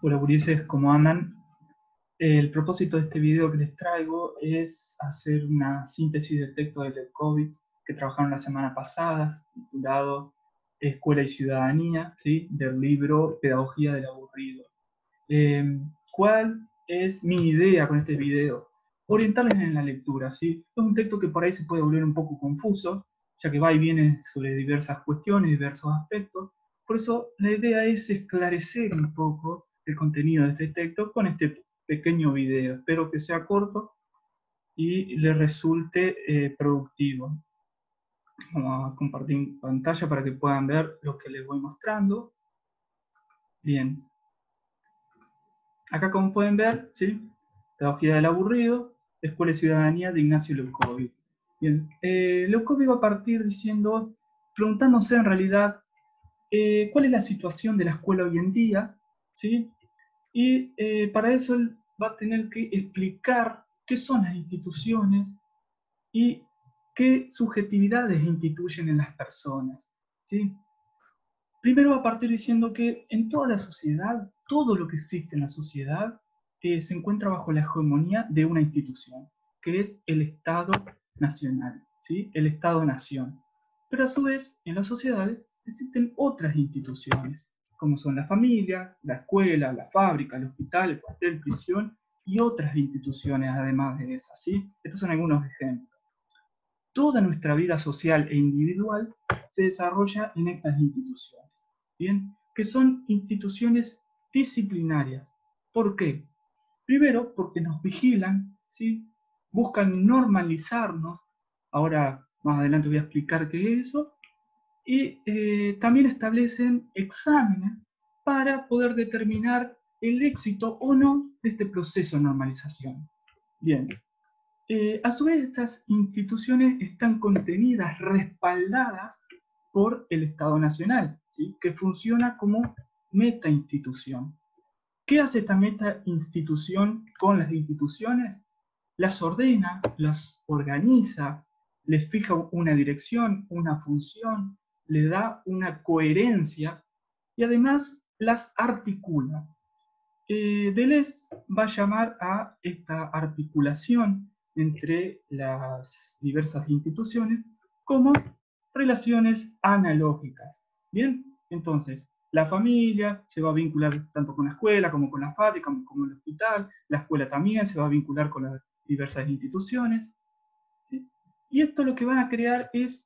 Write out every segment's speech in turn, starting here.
Hola gurises, ¿cómo andan? El propósito de este video que les traigo es hacer una síntesis del texto del COVID que trabajaron la semana pasada, titulado Escuela y Ciudadanía, ¿sí? Del libro Pedagogía del Aburrido. ¿Cuál es mi idea con este video? Orientarles en la lectura, ¿sí? Es un texto que por ahí se puede volver un poco confuso, ya que va y viene sobre diversas cuestiones, diversos aspectos. Por eso la idea es esclarecer un poco el contenido de este texto con este pequeño video. Espero que sea corto y les resulte productivo. Vamos a compartir pantalla para que puedan ver lo que les voy mostrando. Bien, acá como pueden ver, ¿sí? Pedagogía del aburrido, Escuela y Ciudadanía de Ignacio Leucovi. Bien, Leucovi va a partir diciendo, preguntándose en realidad cuál es la situación de la escuela hoy en día, ¿sí? Y para eso él va a tener que explicar qué son las instituciones y qué subjetividades instituyen en las personas, ¿sí? Primero va a partir diciendo que en toda la sociedad, todo lo que existe en la sociedad, se encuentra bajo la hegemonía de una institución, que es el Estado nacional, ¿sí? El Estado-nación. Pero a su vez, en las sociedades existen otras instituciones, como son la familia, la escuela, la fábrica, el hospital, el cuartel, prisión y otras instituciones además de esas, ¿sí? Estos son algunos ejemplos. Toda nuestra vida social e individual se desarrolla en estas instituciones, ¿bien? Que son instituciones disciplinarias. ¿Por qué? Primero, porque nos vigilan, ¿sí? Buscan normalizarnos, ahora más adelante voy a explicar qué es eso, y también establecen exámenes para poder determinar el éxito o no de este proceso de normalización. Bien, a su vez, estas instituciones están contenidas, respaldadas por el Estado Nacional, ¿sí? Que funciona como meta institución. ¿Qué hace esta meta institución con las instituciones? Las ordena, las organiza, les fija una dirección, una función, le da una coherencia y además las articula. Deleuze va a llamar a esta articulación entre las diversas instituciones como relaciones analógicas. Bien, entonces, la familia se va a vincular tanto con la escuela como con la fábrica, como el hospital, la escuela también se va a vincular con las diversas instituciones, ¿sí? Y esto lo que van a crear es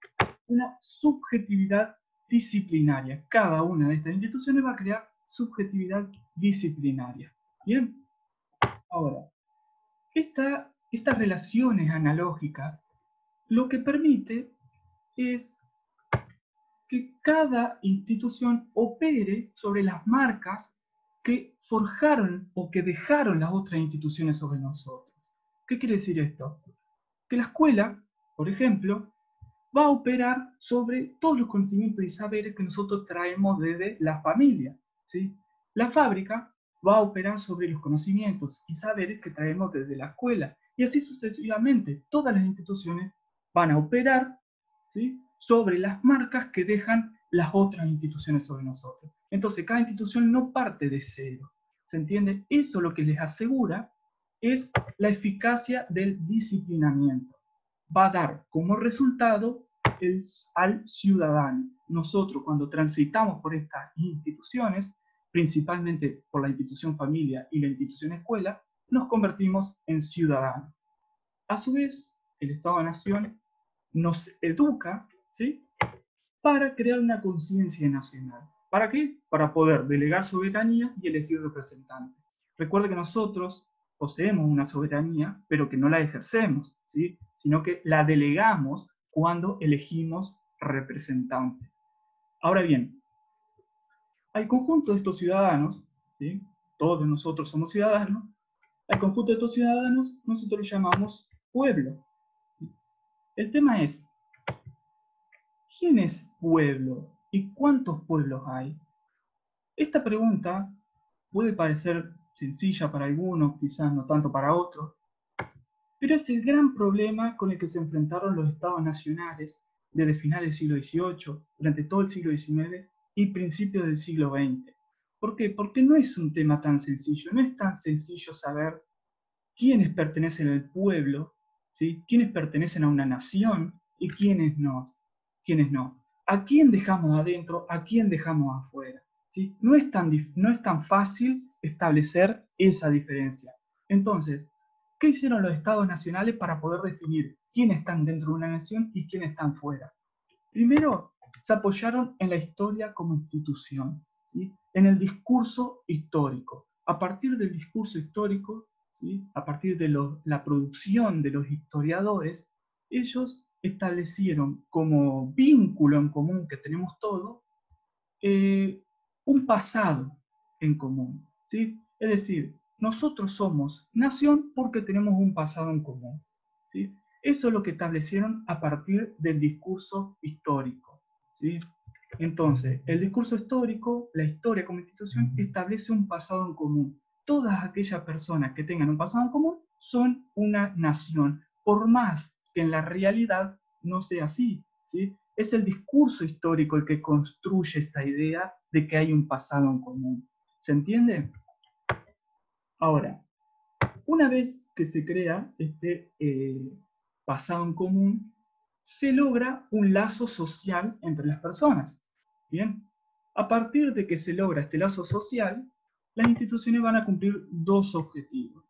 una subjetividad disciplinaria. Cada una de estas instituciones va a crear subjetividad disciplinaria. Bien, ahora, estas relaciones analógicas lo que permite es que cada institución opere sobre las marcas que forjaron o que dejaron las otras instituciones sobre nosotros. ¿Qué quiere decir esto? Que la escuela, por ejemplo, va a operar sobre todos los conocimientos y saberes que nosotros traemos desde la familia, ¿sí? La fábrica va a operar sobre los conocimientos y saberes que traemos desde la escuela. Y así sucesivamente, todas las instituciones van a operar, ¿sí? Sobre las marcas que dejan las otras instituciones sobre nosotros. Entonces, cada institución no parte de cero. ¿Se entiende? Eso lo que les asegura es la eficacia del disciplinamiento. Va a dar como resultado al ciudadano. Nosotros cuando transitamos por estas instituciones, principalmente por la institución familia y la institución escuela, nos convertimos en ciudadanos. A su vez, el Estado-Nación nos educa, ¿sí? Para crear una conciencia nacional. ¿Para qué? Para poder delegar soberanía y elegir representantes. Recuerde que nosotros poseemos una soberanía, pero que no la ejercemos, ¿sí? Sino que la delegamos cuando elegimos representantes. Ahora bien, al conjunto de estos ciudadanos, ¿sí? Todos nosotros somos ciudadanos, al conjunto de estos ciudadanos nosotros lo llamamos pueblo. El tema es, ¿quién es pueblo y cuántos pueblos hay? Esta pregunta puede parecer sencilla para algunos, quizás no tanto para otros, pero es el gran problema con el que se enfrentaron los estados nacionales desde finales del siglo XVIII, durante todo el siglo XIX y principios del siglo XX. ¿Por qué? Porque no es un tema tan sencillo, no es tan sencillo saber quiénes pertenecen al pueblo, ¿sí? Quiénes pertenecen a una nación y quiénes no. Quiénes no. ¿A quién dejamos adentro? ¿A quién dejamos afuera? ¿Sí? No es tan fácil establecer esa diferencia. Entonces, ¿qué hicieron los estados nacionales para poder definir quiénes están dentro de una nación y quiénes están fuera? Primero, se apoyaron en la historia como institución, ¿sí? En el discurso histórico. A partir del discurso histórico, ¿sí? A partir de la producción de los historiadores, ellos establecieron como vínculo en común que tenemos todos un pasado en común, ¿sí? Es decir, nosotros somos nación porque tenemos un pasado en común, ¿sí? Eso es lo que establecieron a partir del discurso histórico, ¿sí? Entonces, el discurso histórico, la historia como institución, establece un pasado en común. Todas aquellas personas que tengan un pasado en común son una nación, por más que en la realidad no sea así, ¿sí? Es el discurso histórico el que construye esta idea de que hay un pasado en común. ¿Se entiende? Ahora, una vez que se crea este pasado en común, se logra un lazo social entre las personas. Bien, a partir de que se logra este lazo social, las instituciones van a cumplir dos objetivos.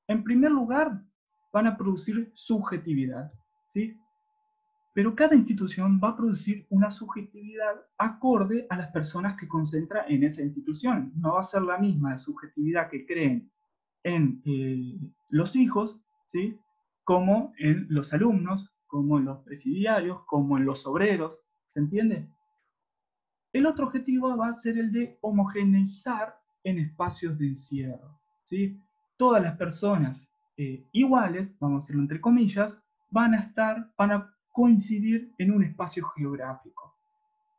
En primer lugar, van a producir subjetividad, ¿sí? Pero cada institución va a producir una subjetividad acorde a las personas que concentra en esa institución. No va a ser la misma subjetividad que creen en los hijos, ¿sí? Como en los alumnos, como en los presidiarios, como en los obreros. ¿Se entiende? El otro objetivo va a ser el de homogeneizar en espacios de encierro, ¿sí? Todas las personas iguales, vamos a decirlo entre comillas, van a coincidir en un espacio geográfico.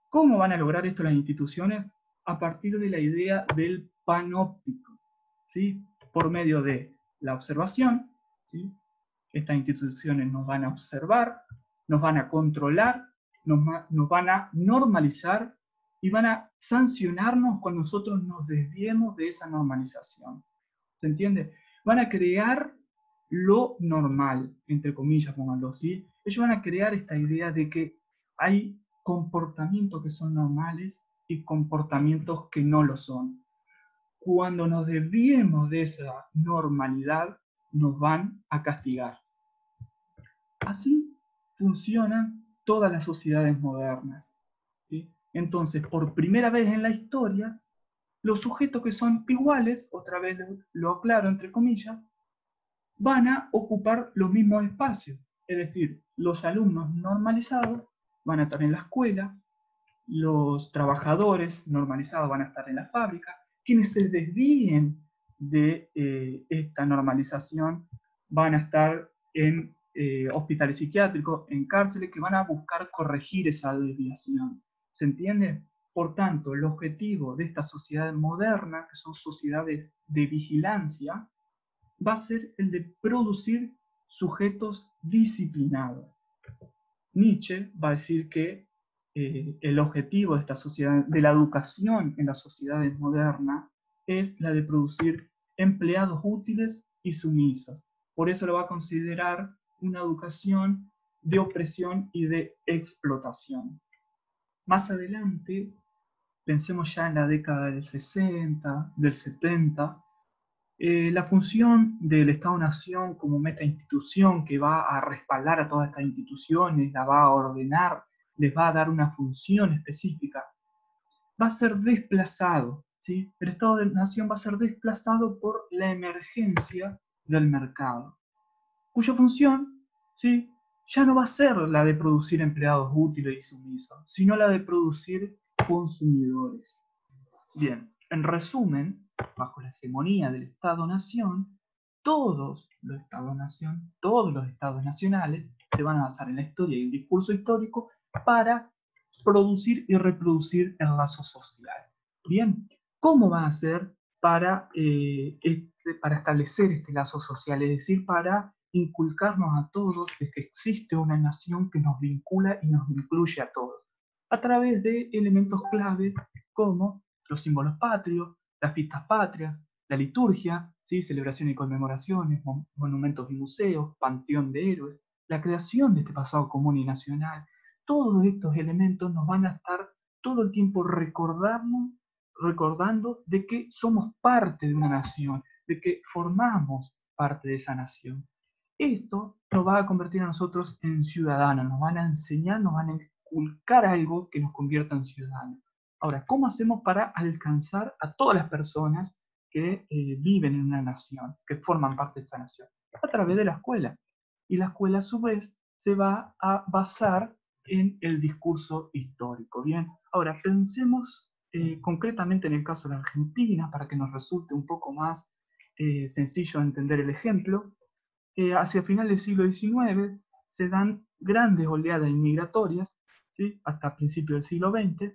¿Cómo van a lograr esto las instituciones? A partir de la idea del panóptico, ¿sí? Por medio de la observación, ¿sí? Estas instituciones nos van a observar, nos van a controlar, nos van a normalizar y van a sancionarnos cuando nosotros nos desviemos de esa normalización. ¿Se entiende? Van a crear lo normal, entre comillas, pónganlo así. Ellos van a crear esta idea de que hay comportamientos que son normales y comportamientos que no lo son. Cuando nos desviemos de esa normalidad, nos van a castigar. Así funcionan todas las sociedades modernas, ¿sí? Entonces, por primera vez en la historia, los sujetos que son iguales, otra vez lo aclaro entre comillas, van a ocupar los mismos espacios. Es decir, los alumnos normalizados van a estar en la escuela, los trabajadores normalizados van a estar en la fábrica, quienes se desvíen de esta normalización van a estar en hospitales psiquiátricos, en cárceles, que van a buscar corregir esa desviación. ¿Se entiende? Por tanto, el objetivo de esta sociedad moderna, que son sociedades de vigilancia, va a ser el de producir sujetos disciplinados. Nietzsche va a decir que el objetivo de esta sociedad, de la educación en las sociedades modernas, es la de producir empleados útiles y sumisos. Por eso lo va a considerar una educación de opresión y de explotación. Más adelante, pensemos ya en la década del 60, del 70, la función del Estado-Nación como meta-institución que va a respaldar a todas estas instituciones, la va a ordenar, les va a dar una función específica, va a ser desplazado, ¿sí? El Estado-Nación va a ser desplazado por la emergencia del mercado, cuya función, ¿sí? Ya no va a ser la de producir empleados útiles y sumisos, sino la de producir consumidores. Bien, en resumen, bajo la hegemonía del Estado-Nación, todos los estados nacionales se van a basar en la historia y el discurso histórico para producir y reproducir el lazo social. Bien, ¿cómo va a ser para establecer este lazo social? Es decir, para inculcarnos a todos de que existe una nación que nos vincula y nos incluye a todos, a través de elementos clave como los símbolos patrios, las fiestas patrias, la liturgia, ¿sí? Celebraciones y conmemoraciones, monumentos y museos, panteón de héroes, la creación de este pasado común y nacional. Todos estos elementos nos van a estar todo el tiempo recordando de que somos parte de una nación, de que formamos parte de esa nación. Esto nos va a convertir a nosotros en ciudadanos, nos van a enseñar, nos van a inculcar algo que nos convierta en ciudadanos. Ahora, ¿cómo hacemos para alcanzar a todas las personas que viven en una nación, que forman parte de esa nación? A través de la escuela. Y la escuela, a su vez, se va a basar en el discurso histórico. Bien, ahora pensemos concretamente en el caso de la Argentina, para que nos resulte un poco más sencillo de entender el ejemplo. Hacia finales del siglo XIX se dan grandes oleadas inmigratorias, ¿sí? Hasta principios del siglo XX,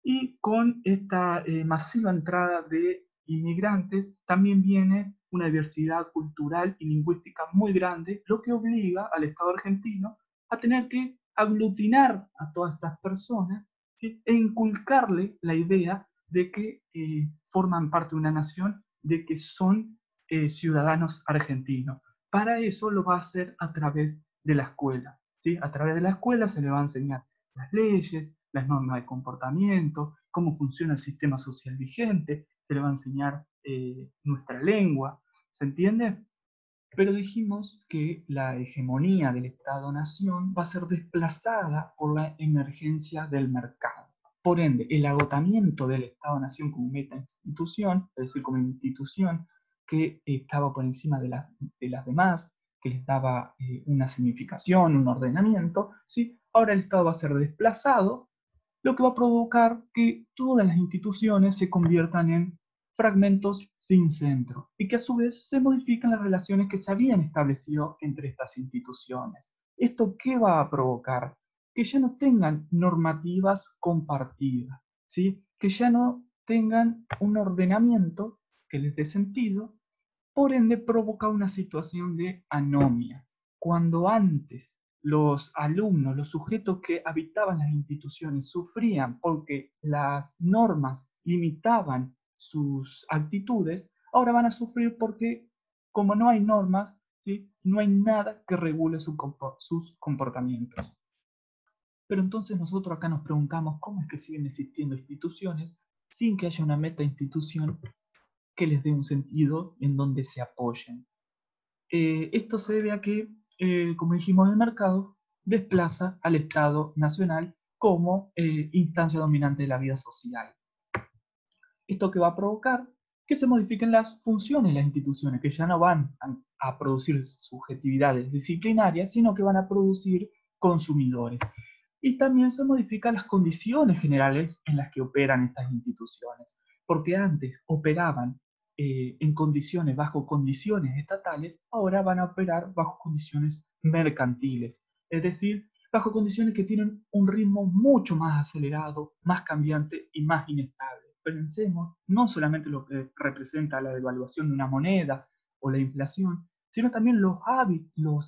y con esta masiva entrada de inmigrantes también viene una diversidad cultural y lingüística muy grande, lo que obliga al Estado argentino a tener que aglutinar a todas estas personas, ¿sí? E inculcarle la idea de que forman parte de una nación, de que son ciudadanos argentinos. Para eso lo va a hacer a través de la escuela, ¿sí? A través de la escuela se le va a enseñar las leyes, las normas de comportamiento, cómo funciona el sistema social vigente, se le va a enseñar nuestra lengua, ¿se entiende? Pero dijimos que la hegemonía del Estado-Nación va a ser desplazada por la emergencia del mercado. Por ende, el agotamiento del Estado-Nación como meta-institución, es decir, como institución que estaba por encima de las demás, que les daba una significación, un ordenamiento, ¿sí? Ahora el Estado va a ser desplazado, lo que va a provocar que todas las instituciones se conviertan en fragmentos sin centro y que a su vez se modifican las relaciones que se habían establecido entre estas instituciones. ¿Esto qué va a provocar? Que ya no tengan normativas compartidas, ¿sí? Que ya no tengan un ordenamiento que les dé sentido, por ende provoca una situación de anomia. Cuando antes los alumnos, los sujetos que habitaban las instituciones sufrían porque las normas limitaban sus actitudes, ahora van a sufrir porque como no hay normas, ¿sí? No hay nada que regule sus comportamientos. Pero entonces nosotros acá nos preguntamos cómo es que siguen existiendo instituciones sin que haya una meta institución que les dé un sentido en donde se apoyen. Esto se debe a que, como dijimos, el mercado desplaza al Estado nacional como instancia dominante de la vida social. Esto que va a provocar que se modifiquen las funciones de las instituciones, que ya no van a producir subjetividades disciplinarias, sino que van a producir consumidores. Y también se modifican las condiciones generales en las que operan estas instituciones, porque antes operaban en condiciones, bajo condiciones estatales, ahora van a operar bajo condiciones mercantiles, es decir, bajo condiciones que tienen un ritmo mucho más acelerado, más cambiante y más inestable. Pensemos no solamente lo que representa la devaluación de una moneda o la inflación, sino también los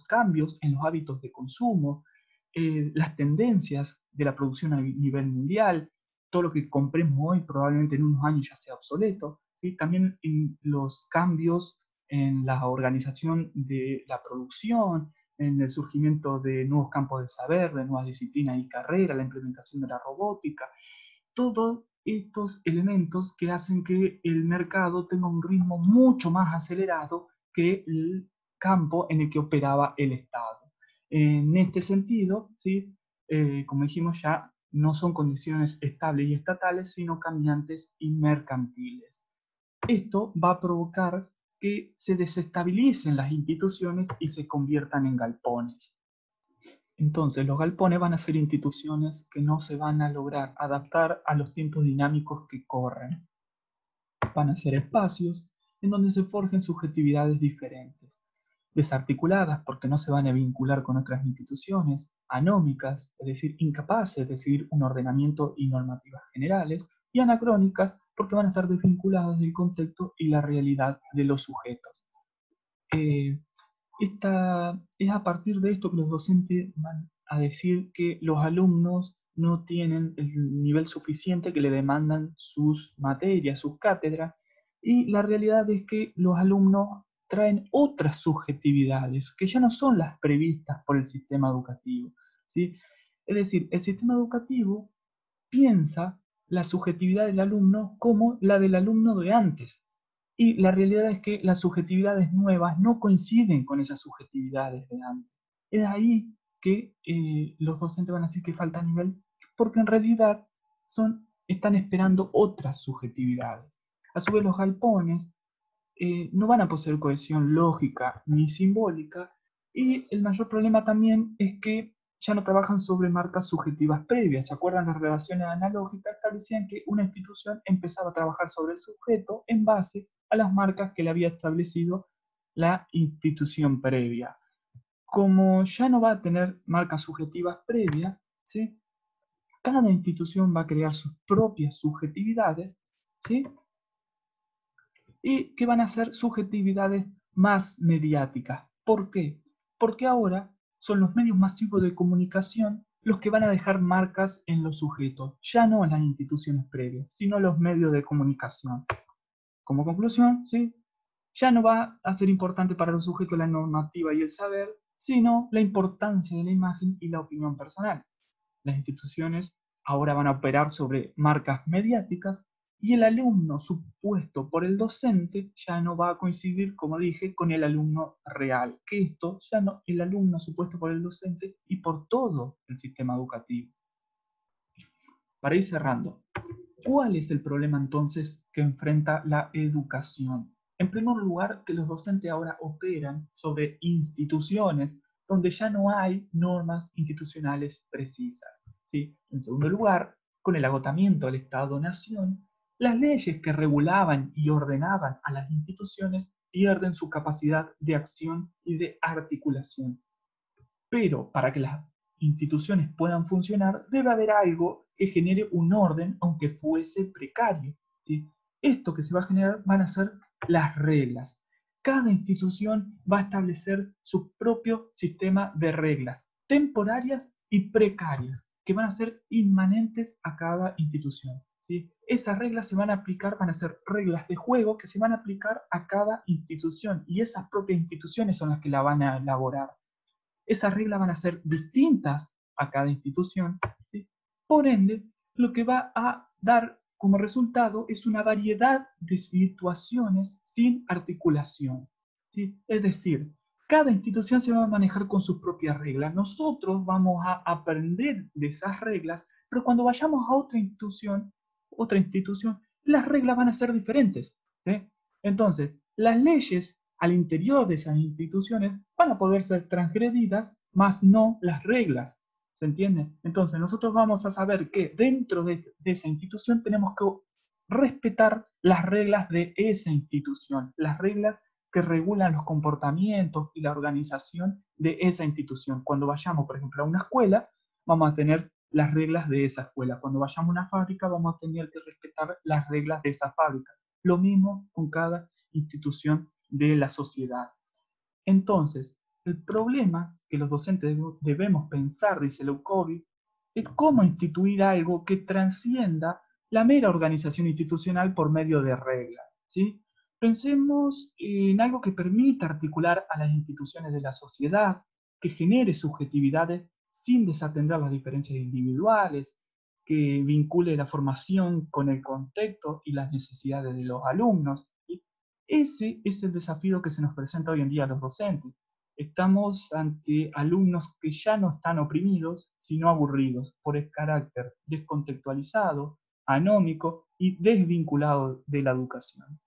cambios en los hábitos de consumo, las tendencias de la producción a nivel mundial, todo lo que compremos hoy probablemente en unos años ya sea obsoleto, ¿sí? También en los cambios en la organización de la producción, en el surgimiento de nuevos campos de saber, de nuevas disciplinas y carreras, la implementación de la robótica, todos estos elementos que hacen que el mercado tenga un ritmo mucho más acelerado que el campo en el que operaba el Estado. En este sentido, ¿sí? Como dijimos ya, no son condiciones estables y estatales, sino cambiantes y mercantiles. Esto va a provocar que se desestabilicen las instituciones y se conviertan en galpones. Entonces, los galpones van a ser instituciones que no se van a lograr adaptar a los tiempos dinámicos que corren. Van a ser espacios en donde se forjen subjetividades diferentes, desarticuladas porque no se van a vincular con otras instituciones, anómicas, es decir, incapaces de seguir un ordenamiento y normativas generales, y anacrónicas porque van a estar desvinculadas del contexto y la realidad de los sujetos. Es a partir de esto que los docentes van a decir que los alumnos no tienen el nivel suficiente que le demandan sus materias, sus cátedras, Y la realidad es que los alumnos traen otras subjetividades que ya no son las previstas por el sistema educativo, ¿sí? Es decir, el sistema educativo piensa la subjetividad del alumno como la del alumno de antes. Y la realidad es que las subjetividades nuevas no coinciden con esas subjetividades de antes. Es ahí que los docentes van a decir que falta nivel, porque en realidad están esperando otras subjetividades. A su vez, los galpones no van a poseer cohesión lógica ni simbólica, y el mayor problema también es que ya no trabajan sobre marcas subjetivas previas. ¿Se acuerdan? Las relaciones analógicas establecían que una institución empezaba a trabajar sobre el sujeto en base a las marcas que le había establecido la institución previa. Como ya no va a tener marcas subjetivas previas, ¿sí? Cada institución va a crear sus propias subjetividades, ¿sí? Y que van a ser subjetividades más mediáticas. ¿Por qué? Porque ahora son los medios masivos de comunicación los que van a dejar marcas en los sujetos, ya no en las instituciones previas, sino los medios de comunicación. Como conclusión, ¿sí? Ya no va a ser importante para los sujetos la normativa y el saber, sino la importancia de la imagen y la opinión personal. Las instituciones ahora van a operar sobre marcas mediáticas y el alumno supuesto por el docente ya no va a coincidir, como dije, con el alumno real, que esto ya no, el alumno supuesto por el docente y por todo el sistema educativo. Para ir cerrando, ¿cuál es el problema entonces que enfrenta la educación? En primer lugar, que los docentes ahora operan sobre instituciones donde ya no hay normas institucionales precisas, ¿sí? En segundo lugar, con el agotamiento del Estado-Nación, las leyes que regulaban y ordenaban a las instituciones pierden su capacidad de acción y de articulación. Pero para que las instituciones puedan funcionar, debe haber algo que genere un orden, aunque fuese precario, ¿sí? Esto que se va a generar van a ser las reglas. Cada institución va a establecer su propio sistema de reglas, temporarias y precarias, que van a ser inmanentes a cada institución, ¿sí? Esas reglas se van a aplicar, van a ser reglas de juego que se van a aplicar a cada institución, y esas propias instituciones son las que la van a elaborar. Esas reglas van a ser distintas a cada institución, ¿sí? Por ende, lo que va a dar como resultado es una variedad de situaciones sin articulación, ¿sí? Es decir, cada institución se va a manejar con sus propias reglas. Nosotros vamos a aprender de esas reglas, pero cuando vayamos a otra institución, las reglas van a ser diferentes, ¿sí? Entonces, las leyes al interior de esas instituciones van a poder ser transgredidas, más no las reglas. ¿Se entiende? Entonces, nosotros vamos a saber que dentro de esa institución tenemos que respetar las reglas de esa institución, las reglas que regulan los comportamientos y la organización de esa institución. Cuando vayamos, por ejemplo, a una escuela, vamos a tener las reglas de esa escuela. Cuando vayamos a una fábrica, vamos a tener que respetar las reglas de esa fábrica. Lo mismo con cada institución de la sociedad. Entonces, el problema que los docentes debemos pensar, dice Leucovi, es cómo instituir algo que transcienda la mera organización institucional por medio de reglas, ¿sí? Pensemos en algo que permita articular a las instituciones de la sociedad, que genere subjetividades sin desatender las diferencias individuales, que vincule la formación con el contexto y las necesidades de los alumnos. ¿Sí? Ese es el desafío que se nos presenta hoy en día a los docentes. Estamos ante alumnos que ya no están oprimidos, sino aburridos por el carácter descontextualizado, anómico y desvinculado de la educación.